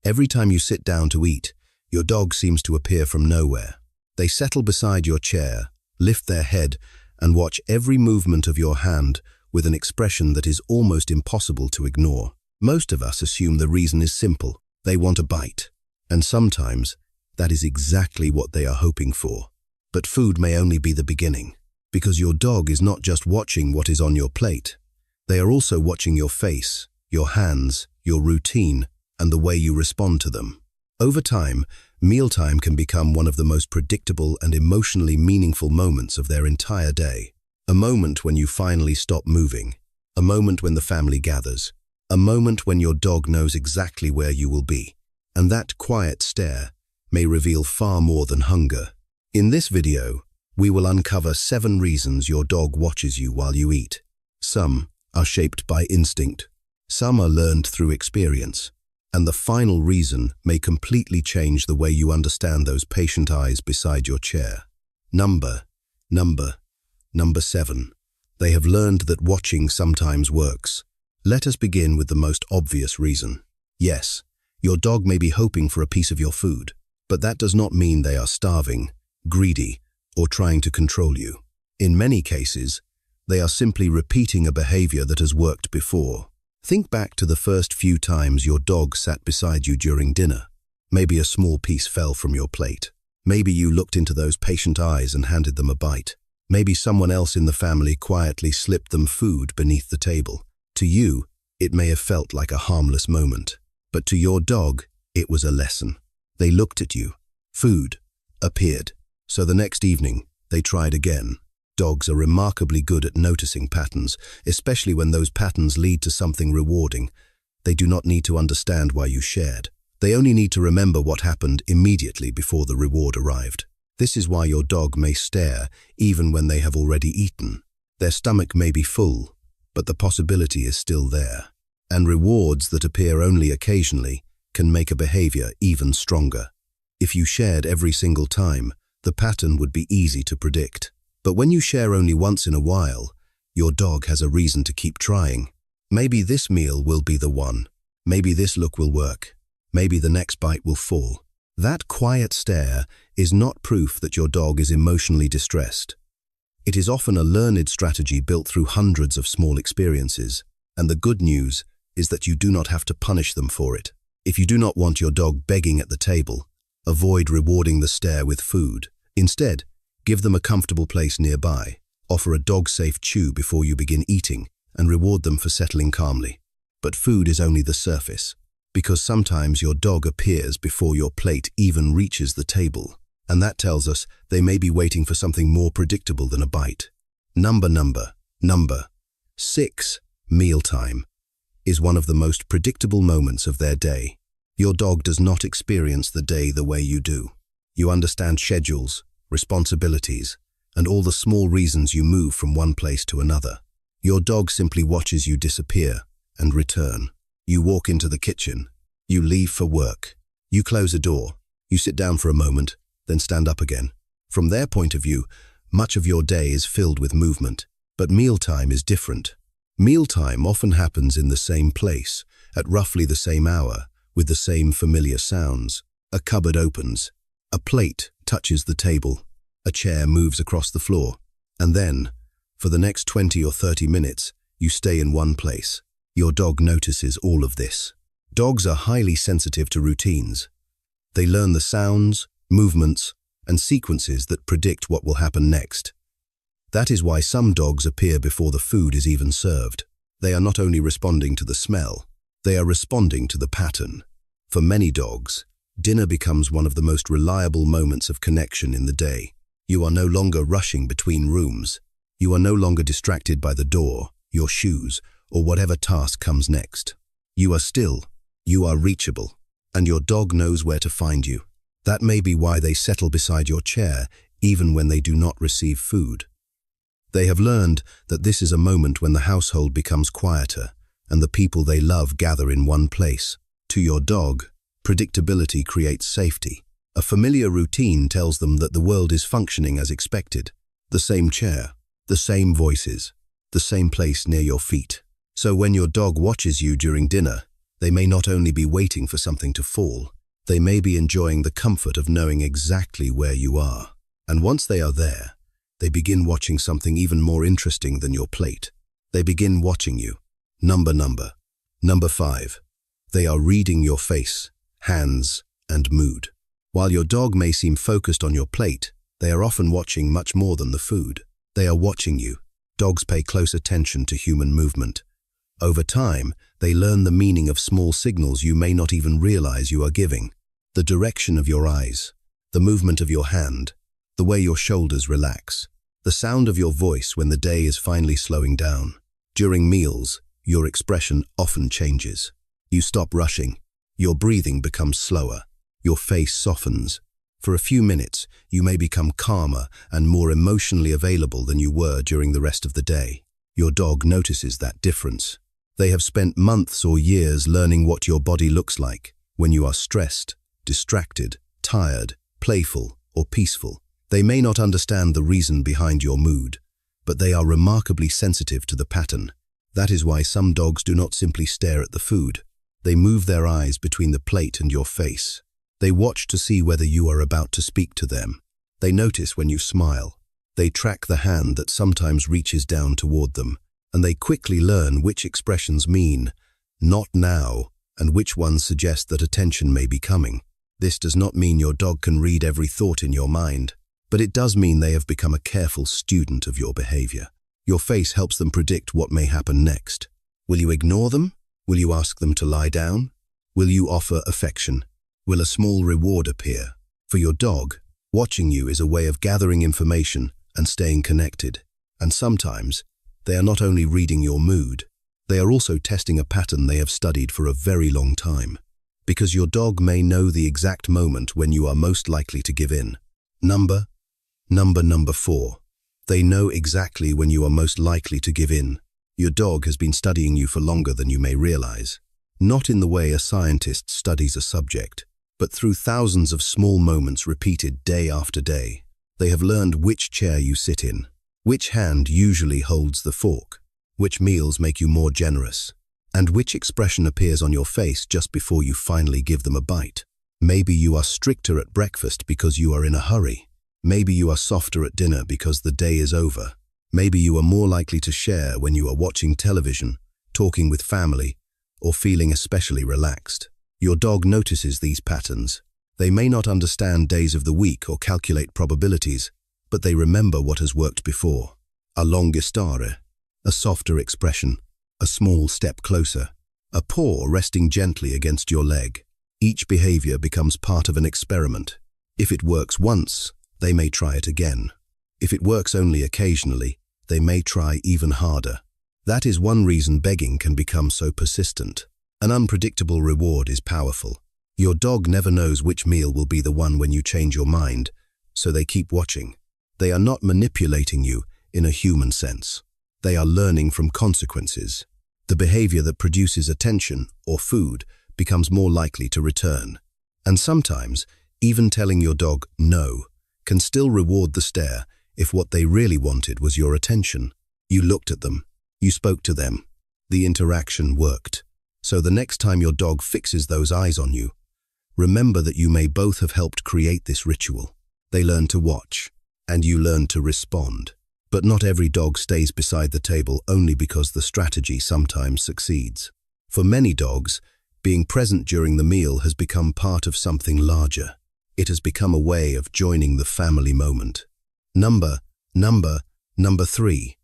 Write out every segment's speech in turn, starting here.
Every time you sit down to eat, your dog seems to appear from nowhere. They settle beside your chair, lift their head, and watch every movement of your hand with an expression that is almost impossible to ignore. Most of us assume the reason is simple. They want a bite. And sometimes, that is exactly what they are hoping for. But food may only be the beginning, because your dog is not just watching what is on your plate. They are also watching your face, your hands, your routine, and the way you respond to them. Over time, mealtime can become one of the most predictable and emotionally meaningful moments of their entire day. A moment when you finally stop moving. A moment when the family gathers. A moment when your dog knows exactly where you will be. And that quiet stare may reveal far more than hunger. In this video, we will uncover 7 reasons your dog watches you while you eat. Some are shaped by instinct. Some are learned through experience. And the final reason may completely change the way you understand those patient eyes beside your chair. Number 7. They have learned that watching sometimes works. Let us begin with the most obvious reason. Yes, your dog may be hoping for a piece of your food, but that does not mean they are starving, greedy, or trying to control you. In many cases, they are simply repeating a behavior that has worked before. Think back to the first few times your dog sat beside you during dinner. Maybe a small piece fell from your plate. Maybe you looked into those patient eyes and handed them a bite. Maybe someone else in the family quietly slipped them food beneath the table. To you, it may have felt like a harmless moment. But to your dog, it was a lesson. They looked at you. Food appeared. So the next evening, they tried again. Dogs are remarkably good at noticing patterns, especially when those patterns lead to something rewarding. They do not need to understand why you shared. They only need to remember what happened immediately before the reward arrived. This is why your dog may stare even when they have already eaten. Their stomach may be full, but the possibility is still there. And rewards that appear only occasionally can make a behavior even stronger. If you shared every single time, the pattern would be easy to predict. But when you share only once in a while, your dog has a reason to keep trying. Maybe this meal will be the one. Maybe this look will work. Maybe the next bite will fall. That quiet stare is not proof that your dog is emotionally distressed. It is often a learned strategy built through hundreds of small experiences. And the good news is that you do not have to punish them for it. If you do not want your dog begging at the table, avoid rewarding the stare with food. Instead, give them a comfortable place nearby, offer a dog-safe chew before you begin eating, and reward them for settling calmly. But food is only the surface, because sometimes your dog appears before your plate even reaches the table, and that tells us they may be waiting for something more predictable than a bite. Number 6. Mealtime is one of the most predictable moments of their day. Your dog does not experience the day the way you do. You understand schedules, responsibilities, and all the small reasons you move from one place to another. Your dog simply watches you disappear and return. You walk into the kitchen. You leave for work. You close a door. You sit down for a moment, then stand up again. From their point of view, much of your day is filled with movement. But mealtime is different. Mealtime often happens in the same place, at roughly the same hour, with the same familiar sounds. A cupboard opens. A plate touches the table. A chair moves across the floor. And then, for the next 20 or 30 minutes, you stay in one place. Your dog notices all of this. Dogs are highly sensitive to routines. They learn the sounds, movements, and sequences that predict what will happen next. That is why some dogs appear before the food is even served. They are not only responding to the smell, they are responding to the pattern. For many dogs, dinner becomes one of the most reliable moments of connection in the day. You are no longer rushing between rooms. You are no longer distracted by the door, your shoes, or whatever task comes next. You are still, you are reachable, and your dog knows where to find you. That may be why they settle beside your chair, even when they do not receive food. They have learned that this is a moment when the household becomes quieter, and the people they love gather in one place. To your dog, predictability creates safety. A familiar routine tells them that the world is functioning as expected. The same chair, the same voices, the same place near your feet. So when your dog watches you during dinner, They may not only be waiting for something to fall, they may be enjoying the comfort of knowing exactly where you are. And once they are there, they begin watching something even more interesting than your plate. They begin watching you. Number 5. They are reading your face, hands, and mood. While your dog may seem focused on your plate, they are often watching much more than the food. They are watching you. Dogs pay close attention to human movement. Over time, they learn the meaning of small signals you may not even realize you are giving. The direction of your eyes, the movement of your hand, the way your shoulders relax, the sound of your voice when the day is finally slowing down. During meals, your expression often changes. You stop rushing. Your breathing becomes slower. Your face softens. For a few minutes, you may become calmer and more emotionally available than you were during the rest of the day. Your dog notices that difference. They have spent months or years learning what your body looks like when you are stressed, distracted, tired, playful, or peaceful. They may not understand the reason behind your mood, but they are remarkably sensitive to the pattern. That is why some dogs do not simply stare at the food. They move their eyes between the plate and your face. They watch to see whether you are about to speak to them. They notice when you smile. They track the hand that sometimes reaches down toward them, and they quickly learn which expressions mean, "not now," and which ones suggest that attention may be coming. This does not mean your dog can read every thought in your mind, but it does mean they have become a careful student of your behavior. Your face helps them predict what may happen next. Will you ignore them? Will you ask them to lie down? Will you offer affection? Will a small reward appear? For your dog, watching you is a way of gathering information and staying connected. And sometimes, they are not only reading your mood, they are also testing a pattern they have studied for a very long time. Because your dog may know the exact moment when you are most likely to give in. Number 4. They know exactly when you are most likely to give in. Your dog has been studying you for longer than you may realize. Not in the way a scientist studies a subject, but through thousands of small moments repeated day after day. They have learned which chair you sit in, which hand usually holds the fork, which meals make you more generous, and which expression appears on your face just before you finally give them a bite. Maybe you are stricter at breakfast because you are in a hurry. Maybe you are softer at dinner because the day is over. Maybe you are more likely to share when you are watching television, talking with family, or feeling especially relaxed. Your dog notices these patterns. They may not understand days of the week or calculate probabilities, but they remember what has worked before. A longer stare, a softer expression, a small step closer, a paw resting gently against your leg. Each behavior becomes part of an experiment. If it works once, they may try it again. If it works only occasionally, they may try even harder. That is one reason begging can become so persistent. An unpredictable reward is powerful. Your dog never knows which meal will be the one when you change your mind, so they keep watching. They are not manipulating you in a human sense. They are learning from consequences. The behavior that produces attention or food becomes more likely to return. And sometimes, even telling your dog no can still reward the stare if what they really wanted was your attention. You looked at them. You spoke to them. The interaction worked. So the next time your dog fixes those eyes on you, remember that you may both have helped create this ritual. They learn to watch, and you learn to respond. But not every dog stays beside the table only because the strategy sometimes succeeds. For many dogs, being present during the meal has become part of something larger. It has become a way of joining the family moment. Number 3.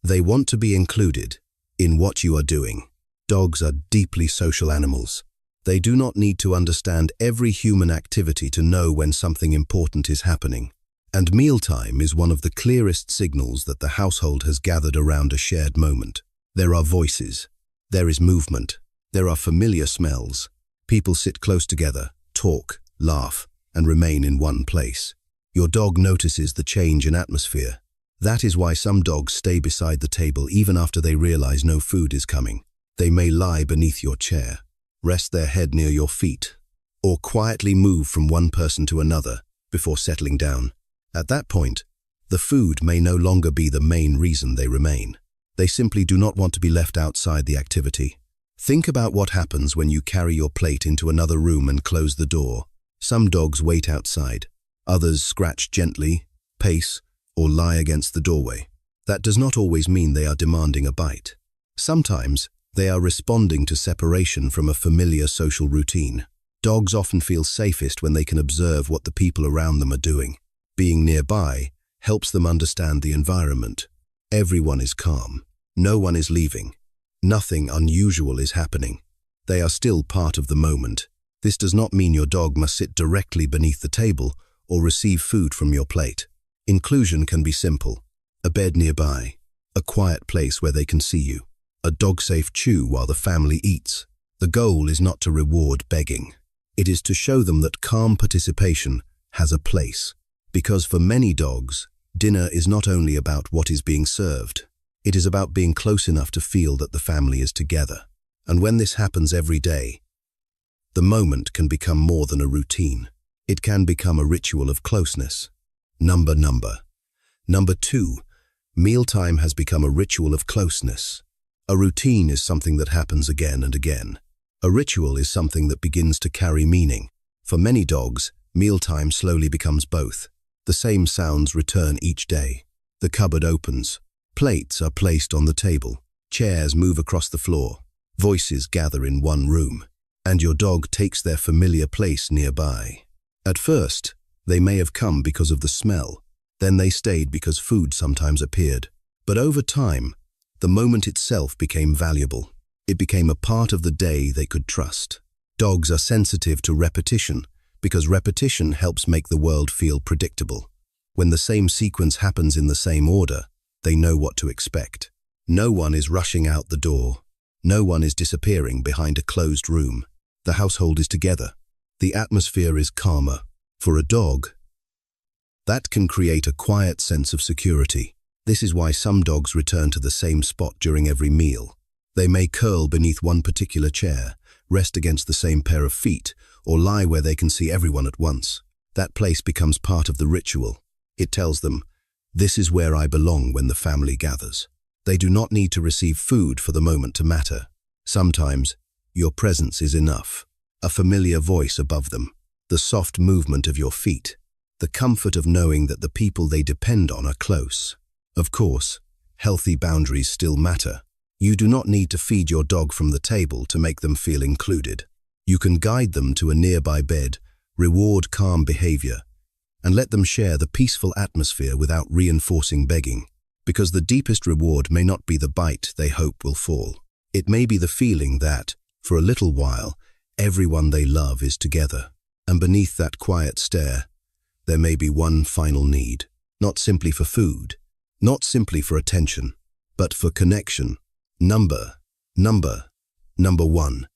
They want to be included in what you are doing. Dogs are deeply social animals. They do not need to understand every human activity to know when something important is happening. And mealtime is one of the clearest signals that the household has gathered around a shared moment. There are voices. There is movement. There are familiar smells. People sit close together, talk, laugh, and remain in one place. Your dog notices the change in atmosphere. That is why some dogs stay beside the table even after they realize no food is coming. They may lie beneath your chair, rest their head near your feet, or quietly move from one person to another before settling down. At that point, the food may no longer be the main reason they remain. They simply do not want to be left outside the activity. Think about what happens when you carry your plate into another room and close the door. Some dogs wait outside. Others scratch gently, pace, or lie against the doorway. That does not always mean they are demanding a bite. Sometimes they are responding to separation from a familiar social routine. Dogs often feel safest when they can observe what the people around them are doing. Being nearby helps them understand the environment. Everyone is calm. No one is leaving. Nothing unusual is happening. They are still part of the moment. This does not mean your dog must sit directly beneath the table or receive food from your plate. Inclusion can be simple. A bed nearby, a quiet place where they can see you, a dog-safe chew while the family eats. The goal is not to reward begging. It is to show them that calm participation has a place. Because for many dogs, dinner is not only about what is being served. It is about being close enough to feel that the family is together. And when this happens every day, the moment can become more than a routine. It can become a ritual of closeness. Number 2. Mealtime has become a ritual of closeness. A routine is something that happens again and again. A ritual is something that begins to carry meaning. For many dogs, mealtime slowly becomes both. The same sounds return each day. The cupboard opens. Plates are placed on the table. Chairs move across the floor. Voices gather in one room. And your dog takes their familiar place nearby. At first, they may have come because of the smell. Then they stayed because food sometimes appeared. But over time, the moment itself became valuable. It became a part of the day they could trust. Dogs are sensitive to repetition because repetition helps make the world feel predictable. When the same sequence happens in the same order, they know what to expect. No one is rushing out the door. No one is disappearing behind a closed room. The household is together. The atmosphere is calmer. For a dog, that can create a quiet sense of security. This is why some dogs return to the same spot during every meal. They may curl beneath one particular chair, rest against the same pair of feet, or lie where they can see everyone at once. That place becomes part of the ritual. It tells them, "This is where I belong when the family gathers." They do not need to receive food for the moment to matter. Sometimes, your presence is enough. A familiar voice above them, the soft movement of your feet, the comfort of knowing that the people they depend on are close. Of course, healthy boundaries still matter. You do not need to feed your dog from the table to make them feel included. You can guide them to a nearby bed, reward calm behavior, and let them share the peaceful atmosphere without reinforcing begging. Because the deepest reward may not be the bite they hope will fall. It may be the feeling that, for a little while, everyone they love is together. And beneath that quiet stare, there may be one final need. Not simply for food, not simply for attention, but for connection. Number 1.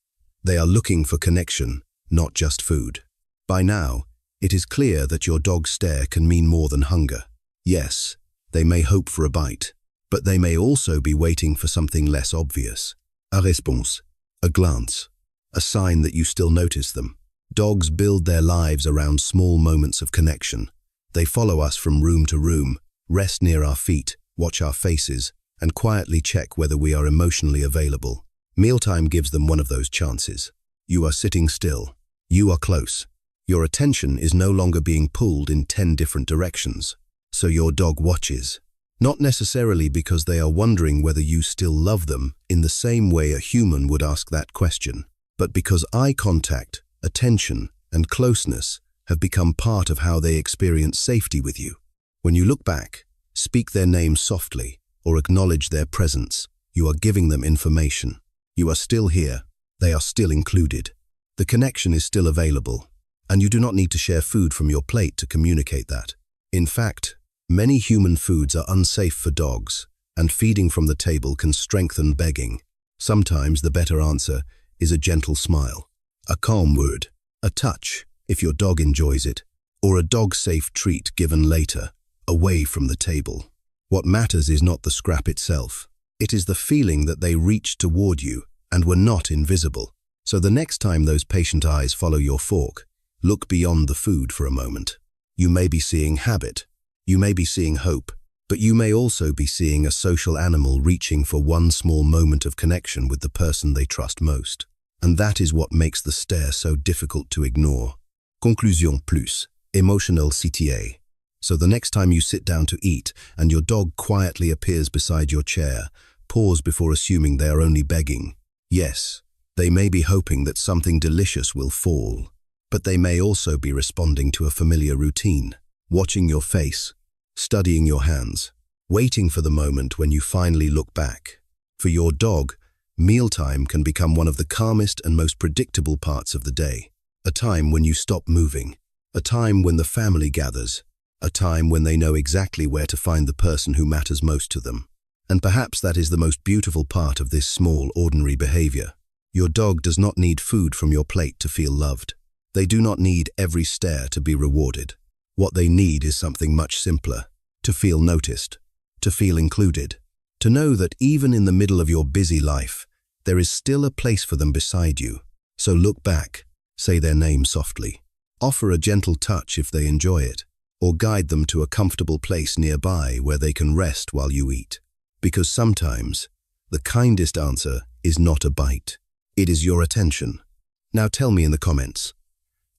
They are looking for connection, not just food. By now, it is clear that your dog's stare can mean more than hunger. Yes, they may hope for a bite, but they may also be waiting for something less obvious. A réponse, a glance, a sign that you still notice them. Dogs build their lives around small moments of connection. They follow us from room to room, rest near our feet, watch our faces, and quietly check whether we are emotionally available. Mealtime gives them one of those chances. You are sitting still. You are close. Your attention is no longer being pulled in 10 different directions. So your dog watches. Not necessarily because they are wondering whether you still love them in the same way a human would ask that question, but because eye contact, attention, and closeness have become part of how they experience safety with you. When you look back, speak their name softly, or acknowledge their presence, you are giving them information. You are still here. They are still included. The connection is still available, and you do not need to share food from your plate to communicate that. In fact, many human foods are unsafe for dogs, and feeding from the table can strengthen begging. Sometimes the better answer is a gentle smile, a calm word, a touch, if your dog enjoys it, or a dog-safe treat given later, away from the table. What matters is not the scrap itself. It is the feeling that they reached toward you and were not invisible. So the next time those patient eyes follow your fork, look beyond the food for a moment. You may be seeing habit, you may be seeing hope, But you may also be seeing a social animal reaching for one small moment of connection with the person they trust most. And that is what makes the stare so difficult to ignore. Conclusion plus. Emotional CTA. So the next time you sit down to eat and your dog quietly appears beside your chair, pause before assuming they are only begging. Yes, they may be hoping that something delicious will fall, but they may also be responding to a familiar routine, watching your face, studying your hands, waiting for the moment when you finally look back. For your dog, mealtime can become one of the calmest and most predictable parts of the day. A time when you stop moving, a time when the family gathers, a time when they know exactly where to find the person who matters most to them. And perhaps that is the most beautiful part of this small, ordinary behavior. Your dog does not need food from your plate to feel loved. They do not need every stare to be rewarded. What they need is something much simpler: to feel noticed, to feel included, to know that even in the middle of your busy life, there is still a place for them beside you. So look back, say their name softly, offer a gentle touch if they enjoy it, or guide them to a comfortable place nearby where they can rest while you eat. Because sometimes, the kindest answer is not a bite. It is your attention. Now tell me in the comments,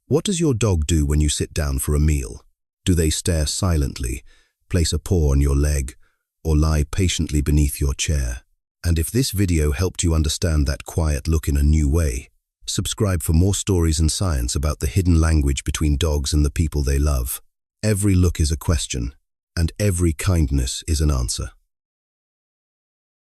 what does your dog do when you sit down for a meal? Do they stare silently, place a paw on your leg, or lie patiently beneath your chair? And if this video helped you understand that quiet look in a new way, subscribe for more stories and science about the hidden language between dogs and the people they love. Every look is a question, and every kindness is an answer.